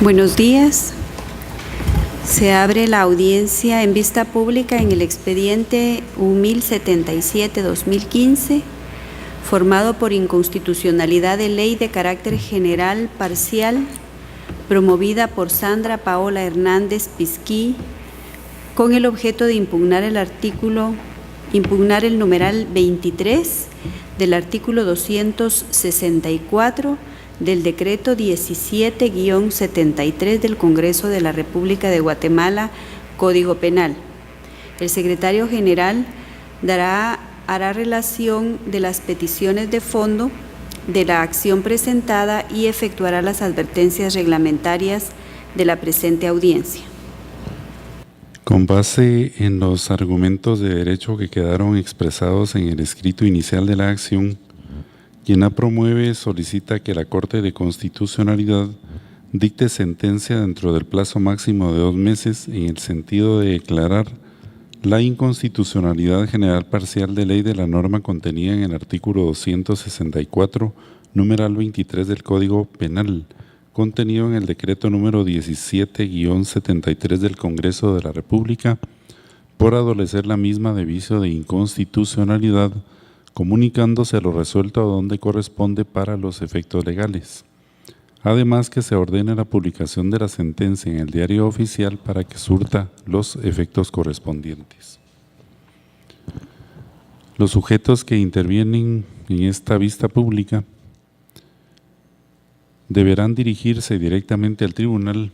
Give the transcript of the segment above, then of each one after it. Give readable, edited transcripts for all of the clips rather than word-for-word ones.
Buenos días. Se abre la audiencia en vista pública en el expediente U1077-2015, formado por inconstitucionalidad de ley de carácter general parcial, promovida por Sandra Paola Hernández Pisquí, con el objeto de impugnar el numeral 23 del artículo 264 del decreto 17-73 del Congreso de la República de Guatemala, Código Penal. El secretario general hará relación de las peticiones de fondo de la acción presentada y efectuará las advertencias reglamentarias de la presente audiencia. Con base en los argumentos de derecho que quedaron expresados en el escrito inicial de la acción, quien la promueve solicita que la Corte de Constitucionalidad dicte sentencia dentro del plazo máximo de 2 meses en el sentido de declarar la inconstitucionalidad general parcial de ley de la norma contenida en el artículo 264, numeral 23 del Código Penal, contenido en el decreto número 17-73 del Congreso de la República, por adolecer la misma de vicio de inconstitucionalidad, comunicándose lo resuelto a donde corresponde para los efectos legales. Además, que se ordene la publicación de la sentencia en el diario oficial para que surta los efectos correspondientes. Los sujetos que intervienen en esta vista pública deberán dirigirse directamente al tribunal,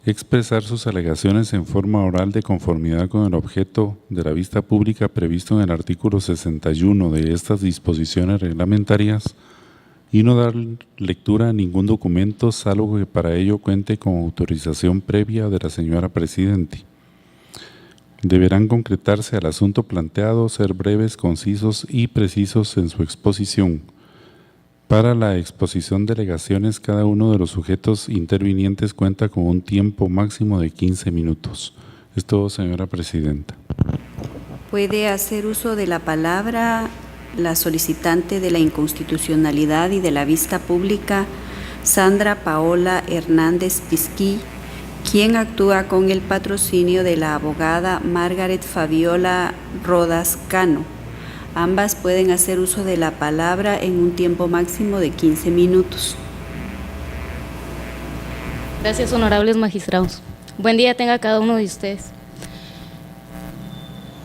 expresar sus alegaciones en forma oral de conformidad con el objeto de la vista pública previsto en el artículo 61 de estas disposiciones reglamentarias y no dar lectura a ningún documento, salvo que para ello cuente con autorización previa de la señora Presidente. Deberán concretarse al asunto planteado, ser breves, concisos y precisos en su exposición. Para la exposición de alegaciones, cada uno de los sujetos intervinientes cuenta con un tiempo máximo de 15 minutos. Es todo, señora Presidenta. Puede hacer uso de la palabra la solicitante de la inconstitucionalidad y de la vista pública, Sandra Paola Hernández Pisquí, quien actúa con el patrocinio de la abogada Margaret Fabiola Rodas Cano. Ambas pueden hacer uso de la palabra en un tiempo máximo de 15 minutos. Gracias, honorables magistrados. Buen día tenga cada uno de ustedes.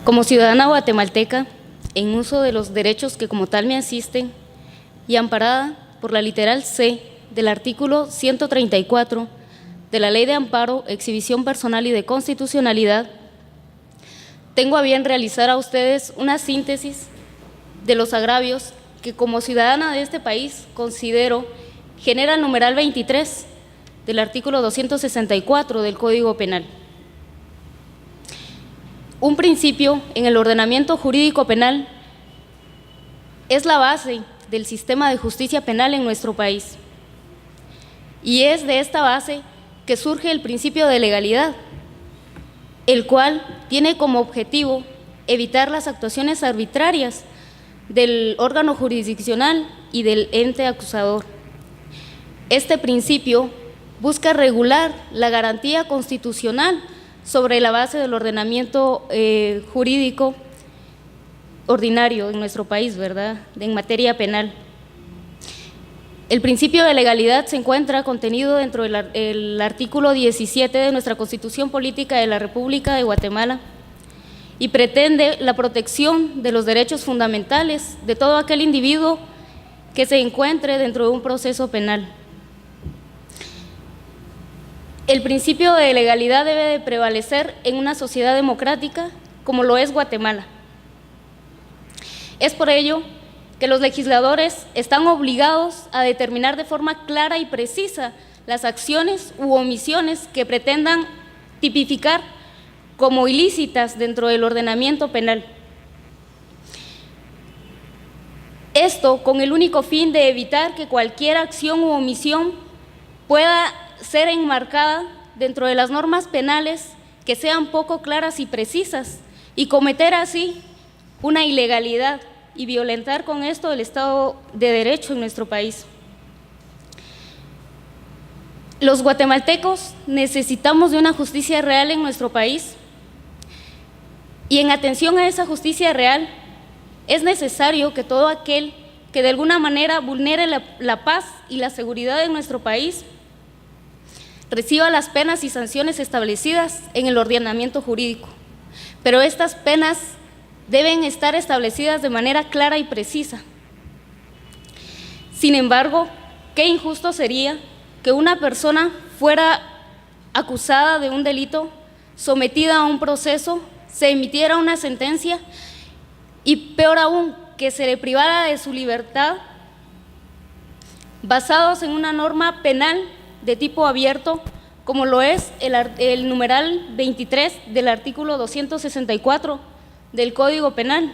Como ciudadana guatemalteca, en uso de los derechos que como tal me asisten y amparada por la literal C del artículo 134 de la Ley de Amparo, Exhibición Personal y de Constitucionalidad, tengo a bien realizar a ustedes una síntesis de los agravios que como ciudadana de este país considero genera el numeral 23 del artículo 264 del Código Penal. Un principio en el ordenamiento jurídico penal es la base del sistema de justicia penal en nuestro país. Y es de esta base que surge el principio de legalidad, el cual tiene como objetivo evitar las actuaciones arbitrarias del órgano jurisdiccional y del ente acusador. Este principio busca regular la garantía constitucional sobre la base del ordenamiento jurídico ordinario en nuestro país, ¿verdad?, en materia penal. El principio de legalidad se encuentra contenido dentro del artículo 17 de nuestra Constitución Política de la República de Guatemala y pretende la protección de los derechos fundamentales de todo aquel individuo que se encuentre dentro de un proceso penal. El principio de legalidad debe de prevalecer en una sociedad democrática como lo es Guatemala. Es por ello que los legisladores están obligados a determinar de forma clara y precisa las acciones u omisiones que pretendan tipificar como ilícitas dentro del ordenamiento penal. Esto con el único fin de evitar que cualquier acción u omisión pueda ser enmarcada dentro de las normas penales que sean poco claras y precisas y cometer así una ilegalidad y violentar con esto el Estado de Derecho en nuestro país. Los guatemaltecos necesitamos de una justicia real en nuestro país, y en atención a esa justicia real es necesario que todo aquel que de alguna manera vulnere la paz y la seguridad de nuestro país reciba las penas y sanciones establecidas en el ordenamiento jurídico. Pero estas penas deben estar establecidas de manera clara y precisa. Sin embargo, qué injusto sería que una persona fuera acusada de un delito, sometida a un proceso, se emitiera una sentencia y, peor aún, que se le privara de su libertad basados en una norma penal de tipo abierto, como lo es el numeral 23 del artículo 264 del Código Penal.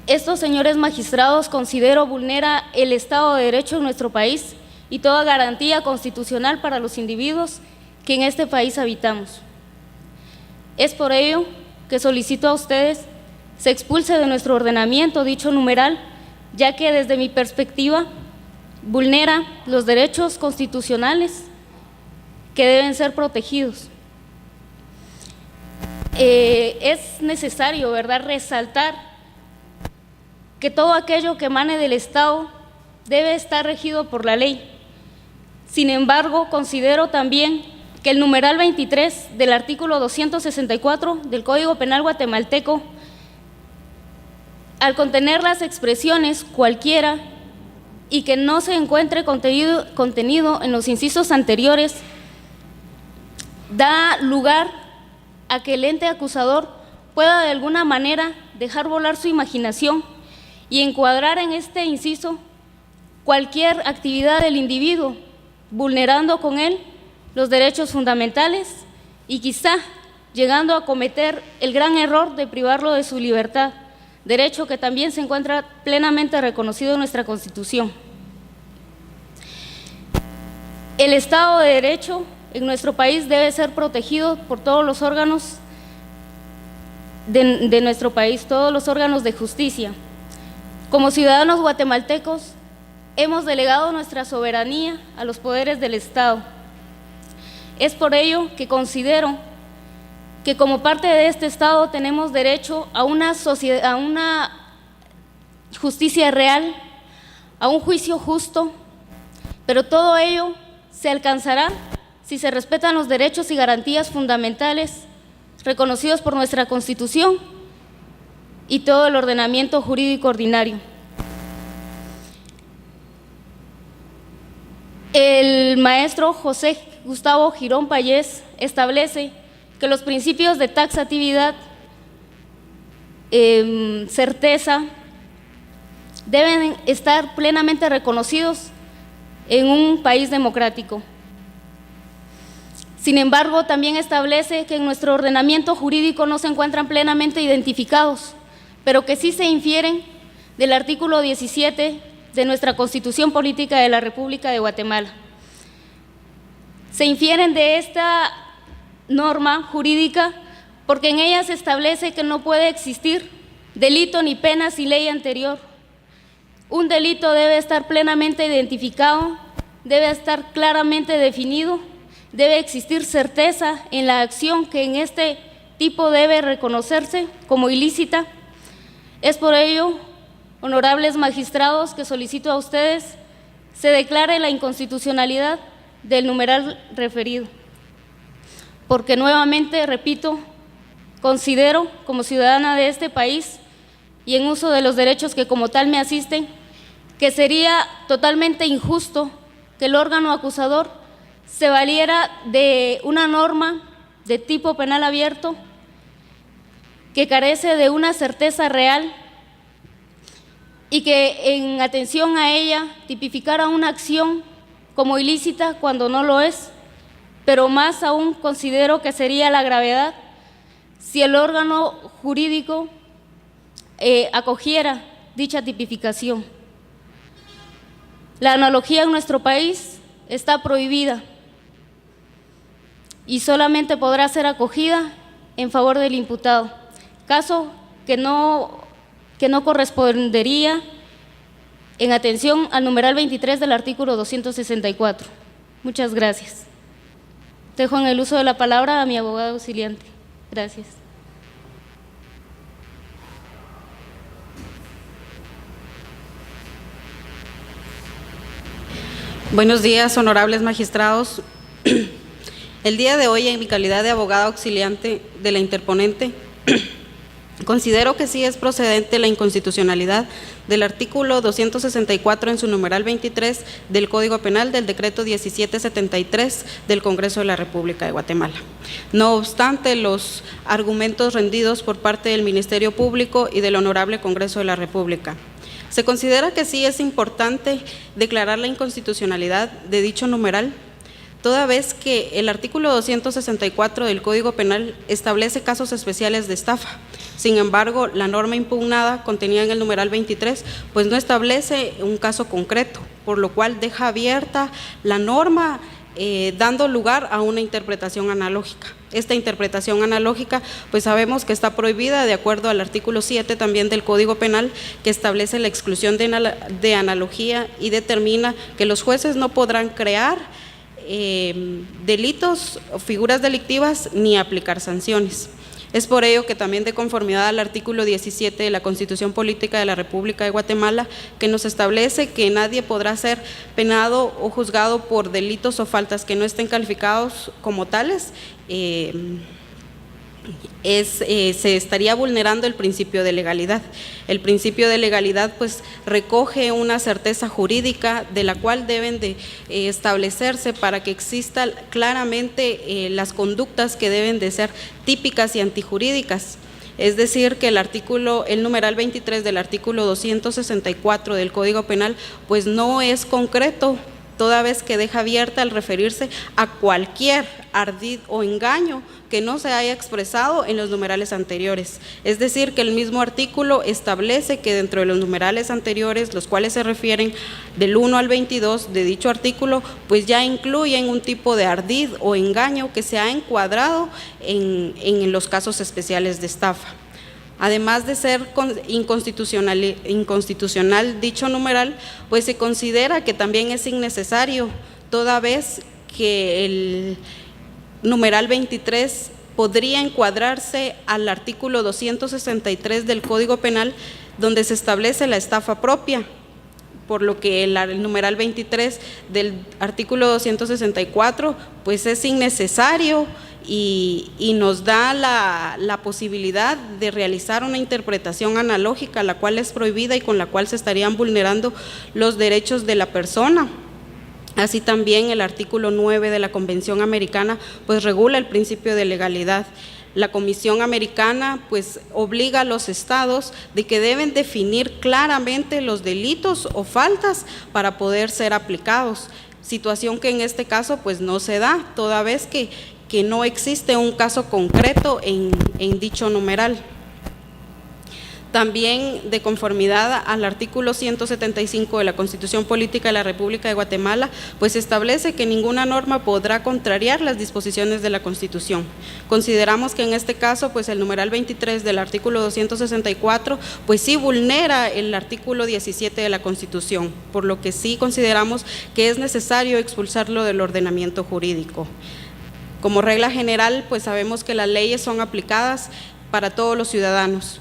Estos, señores magistrados, considero vulnera el Estado de Derecho en nuestro país y toda garantía constitucional para los individuos que en este país habitamos. Es por ello que solicito a ustedes se expulse de nuestro ordenamiento dicho numeral, ya que desde mi perspectiva vulnera los derechos constitucionales que deben ser protegidos. Es necesario, ¿verdad?, resaltar que todo aquello que emane del Estado debe estar regido por la ley. Sin embargo, considero también que el numeral 23 del artículo 264 del Código Penal guatemalteco, al contener las expresiones cualquiera y que no se encuentre contenido en los incisos anteriores, da lugar a que el ente acusador pueda de alguna manera dejar volar su imaginación y encuadrar en este inciso cualquier actividad del individuo, vulnerando con él los derechos fundamentales y quizá llegando a cometer el gran error de privarlo de su libertad, derecho que también se encuentra plenamente reconocido en nuestra Constitución. El Estado de Derecho en nuestro país debe ser protegido por todos los órganos de nuestro país, todos los órganos de justicia. Como ciudadanos guatemaltecos, hemos delegado nuestra soberanía a los poderes del Estado. Es por ello que considero que como parte de este Estado tenemos derecho a una justicia real, a un juicio justo, pero todo ello se alcanzará si se respetan los derechos y garantías fundamentales reconocidos por nuestra Constitución y todo el ordenamiento jurídico ordinario. El maestro José Gustavo Girón Payés establece que los principios de taxatividad, certeza, deben estar plenamente reconocidos en un país democrático. Sin embargo, también establece que en nuestro ordenamiento jurídico no se encuentran plenamente identificados, pero que sí se infieren del artículo 17 de nuestra Constitución Política de la República de Guatemala. Se infieren de esta norma jurídica porque en ella se establece que no puede existir delito ni pena sin ley anterior. Un delito debe estar plenamente identificado, debe estar claramente definido, debe existir certeza en la acción que en este tipo debe reconocerse como ilícita. Es por ello, honorables magistrados, que solicito a ustedes se declare la inconstitucionalidad del numeral referido, porque nuevamente, repito, considero como ciudadana de este país y en uso de los derechos que como tal me asisten, que sería totalmente injusto que el órgano acusador se valiera de una norma de tipo penal abierto que carece de una certeza real y que en atención a ella tipificara una acción como ilícita cuando no lo es, pero más aún considero que sería la gravedad si el órgano jurídico acogiera dicha tipificación. La analogía en nuestro país está prohibida y solamente podrá ser acogida en favor del imputado, caso que no correspondería en atención al numeral 23 del artículo 264. Muchas gracias. Dejo en el uso de la palabra a mi abogado auxiliante. Gracias. Buenos días, honorables magistrados. El día de hoy, en mi calidad de abogada auxiliante de la interponente, considero que sí es procedente la inconstitucionalidad del artículo 264 en su numeral 23 del Código Penal del Decreto 1773 del Congreso de la República de Guatemala. No obstante, los argumentos rendidos por parte del Ministerio Público y del Honorable Congreso de la República. Se considera que sí es importante declarar la inconstitucionalidad de dicho numeral, toda vez que el artículo 264 del Código Penal establece casos especiales de estafa. Sin embargo, la norma impugnada contenida en el numeral 23, pues no establece un caso concreto, por lo cual deja abierta la norma, dando lugar a una interpretación analógica. Esta interpretación analógica, pues sabemos que está prohibida de acuerdo al artículo 7 también del Código Penal, que establece la exclusión de analogía y determina que los jueces no podrán crear delitos o figuras delictivas ni aplicar sanciones. Es por ello que también, de conformidad al artículo 17 de la Constitución Política de la República de Guatemala, que nos establece que nadie podrá ser penado o juzgado por delitos o faltas que no estén calificados como tales, se estaría vulnerando el principio de legalidad. El principio de legalidad pues recoge una certeza jurídica de la cual deben de establecerse para que exista claramente las conductas que deben de ser típicas y antijurídicas. Es decir, que el numeral 23 del artículo 264 del Código Penal pues no es concreto, toda vez que deja abierta al referirse a cualquier ardid o engaño que no se haya expresado en los numerales anteriores. Es decir, que el mismo artículo establece que dentro de los numerales anteriores, los cuales se refieren del 1 al 22 de dicho artículo, pues ya incluyen un tipo de ardid o engaño que se ha encuadrado en los casos especiales de estafa. Además de ser inconstitucional dicho numeral, pues se considera que también es innecesario, toda vez que el numeral 23 podría encuadrarse al artículo 263 del Código Penal, donde se establece la estafa propia, por lo que el numeral 23 del artículo 264 pues es innecesario y nos da la posibilidad de realizar una interpretación analógica, la cual es prohibida y con la cual se estarían vulnerando los derechos de la persona. Así también el artículo 9 de la Convención Americana pues regula el principio de legalidad. La Comisión Americana pues obliga a los estados de que deben definir claramente los delitos o faltas para poder ser aplicados, situación que en este caso pues no se da, toda vez que no existe un caso concreto en dicho numeral. También, de conformidad al artículo 175 de la Constitución Política de la República de Guatemala, pues establece que ninguna norma podrá contrariar las disposiciones de la Constitución. Consideramos que en este caso, pues el numeral 23 del artículo 264, pues sí vulnera el artículo 17 de la Constitución, por lo que sí consideramos que es necesario expulsarlo del ordenamiento jurídico. Como regla general, pues sabemos que las leyes son aplicadas para todos los ciudadanos.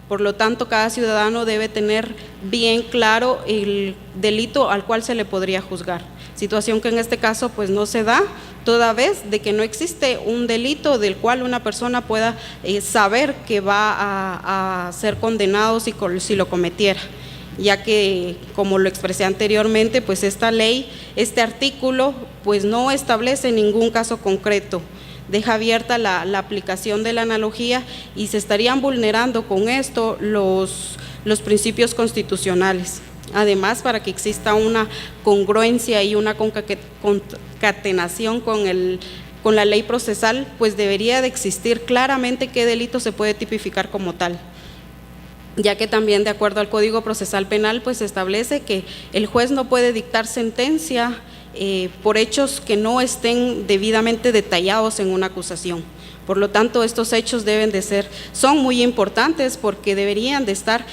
Por lo tanto, cada ciudadano debe tener bien claro el delito al cual se le podría juzgar. Situación que en este caso pues no se da, toda vez de que no existe un delito del cual una persona pueda saber que va a ser condenado si lo cometiera, ya que, como lo expresé anteriormente, pues esta ley, este artículo, pues no establece ningún caso concreto, deja abierta la aplicación de la analogía y se estarían vulnerando con esto los principios constitucionales. Además, para que exista una congruencia y una concatenación con la ley procesal, pues debería de existir claramente qué delito se puede tipificar como tal, ya que también, de acuerdo al Código Procesal Penal, pues se establece que el juez no puede dictar sentencia por hechos que no estén debidamente detallados en una acusación. Por lo tanto, estos hechos son muy importantes porque deberían de estar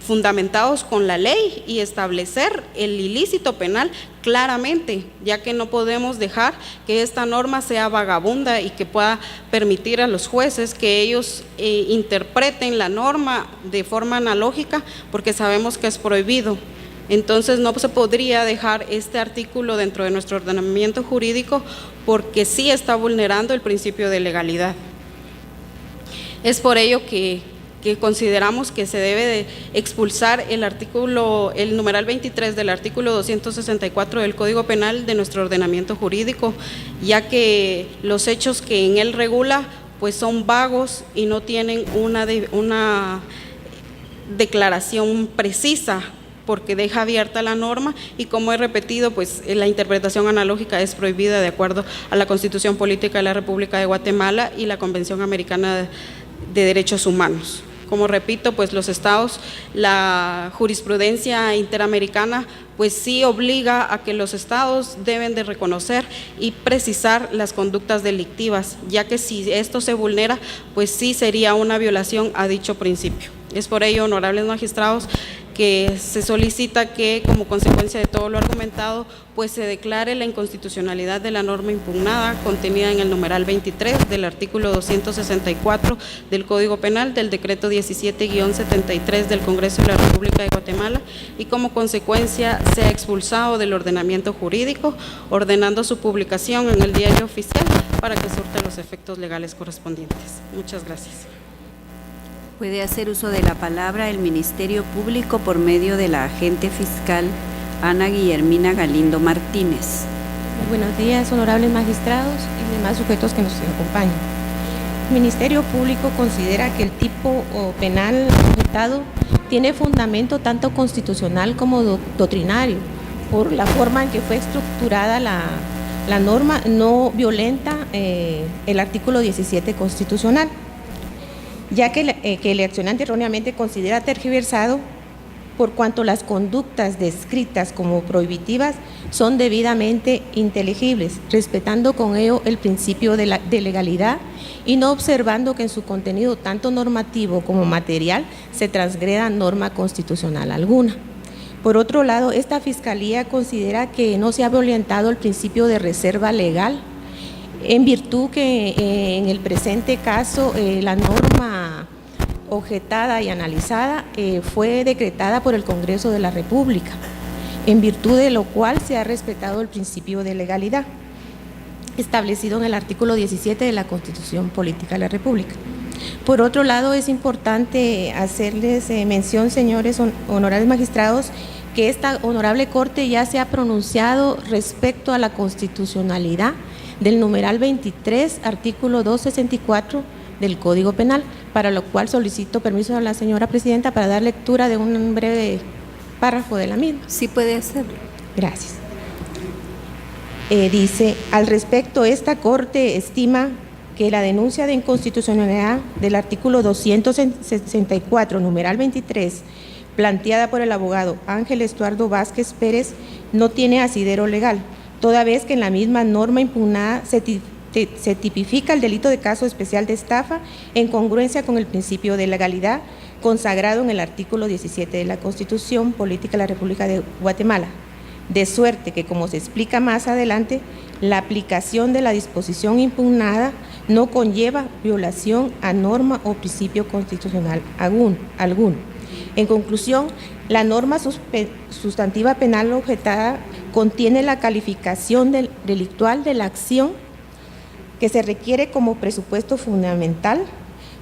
fundamentados con la ley y establecer el ilícito penal claramente, ya que no podemos dejar que esta norma sea vagabunda y que pueda permitir a los jueces que ellos interpreten la norma de forma analógica, porque sabemos que es prohibido. Entonces no se podría dejar este artículo dentro de nuestro ordenamiento jurídico porque sí está vulnerando el principio de legalidad. Es por ello que consideramos que se debe de expulsar el numeral 23 del artículo 264 del Código Penal de nuestro ordenamiento jurídico, ya que los hechos que en él regula pues son vagos y no tienen una declaración precisa, porque deja abierta la norma y, como he repetido, pues la interpretación analógica es prohibida de acuerdo a la Constitución Política de la República de Guatemala y la Convención Americana de Derechos Humanos. Como repito, pues los estados, la jurisprudencia interamericana, pues sí obliga a que los estados deben de reconocer y precisar las conductas delictivas, ya que si esto se vulnera, pues sí sería una violación a dicho principio. Es por ello, honorables magistrados, que se solicita que, como consecuencia de todo lo argumentado, pues se declare la inconstitucionalidad de la norma impugnada contenida en el numeral 23 del artículo 264 del Código Penal del decreto 17-73 del Congreso de la República de Guatemala y, como consecuencia, sea expulsado del ordenamiento jurídico, ordenando su publicación en el Diario Oficial para que surta los efectos legales correspondientes. Muchas gracias. Puede hacer uso de la palabra el Ministerio Público por medio de la agente fiscal Ana Guillermina Galindo Martínez. Buenos días, honorables magistrados y demás sujetos que nos acompañan. El Ministerio Público considera que el tipo penal objetado tiene fundamento tanto constitucional como doctrinario, por la forma en que fue estructurada la norma, no violenta el artículo 17 constitucional, ya que el accionante erróneamente considera tergiversado por cuanto las conductas descritas como prohibitivas son debidamente inteligibles, respetando con ello el principio de legalidad y no observando que en su contenido tanto normativo como material se transgreda norma constitucional alguna. Por otro lado, esta Fiscalía considera que no se ha violentado el principio de reserva legal, en virtud que en el presente caso la norma objetada y analizada fue decretada por el Congreso de la República, en virtud de lo cual se ha respetado el principio de legalidad establecido en el artículo 17 de la Constitución Política de la República. Por otro lado, es importante hacerles mención, señores honorables magistrados, que esta honorable Corte ya se ha pronunciado respecto a la constitucionalidad del numeral 23, artículo 264 del Código Penal, para lo cual solicito permiso a la señora presidenta para dar lectura de un breve párrafo de la misma. Sí, puede hacerlo. Gracias. Dice, al respecto, esta Corte estima que la denuncia de inconstitucionalidad del artículo 264, numeral 23, planteada por el abogado Ángel Estuardo Vázquez Pérez, no tiene asidero legal, toda vez que en la misma norma impugnada se tipifica el delito de caso especial de estafa en congruencia con el principio de legalidad consagrado en el artículo 17 de la Constitución Política de la República de Guatemala, de suerte que, como se explica más adelante, la aplicación de la disposición impugnada no conlleva violación a norma o principio constitucional alguno. En conclusión, la norma sustantiva penal objetada contiene la calificación delictual de la acción que se requiere como presupuesto fundamental,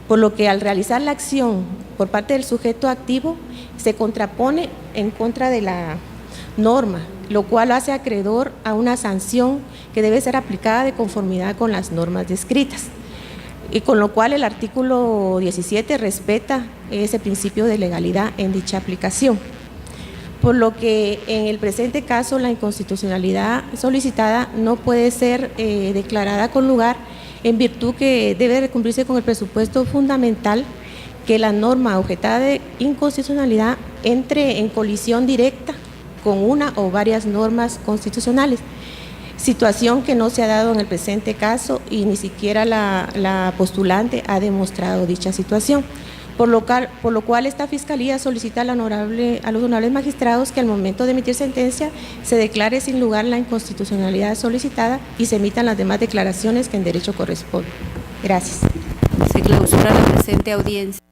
por lo que al realizar la acción por parte del sujeto activo se contrapone en contra de la norma, lo cual hace acreedor a una sanción que debe ser aplicada de conformidad con las normas descritas, y con lo cual el artículo 17 respeta ese principio de legalidad en dicha aplicación. Por lo que en el presente caso la inconstitucionalidad solicitada no puede ser declarada con lugar, en virtud que debe de cumplirse con el presupuesto fundamental que la norma objetada de inconstitucionalidad entre en colisión directa con una o varias normas constitucionales, situación que no se ha dado en el presente caso y ni siquiera la postulante ha demostrado dicha situación. por lo cual esta Fiscalía solicita a los honorables magistrados que al momento de emitir sentencia se declare sin lugar la inconstitucionalidad solicitada y se emitan las demás declaraciones que en derecho corresponden. Gracias. Se clausura la presente audiencia.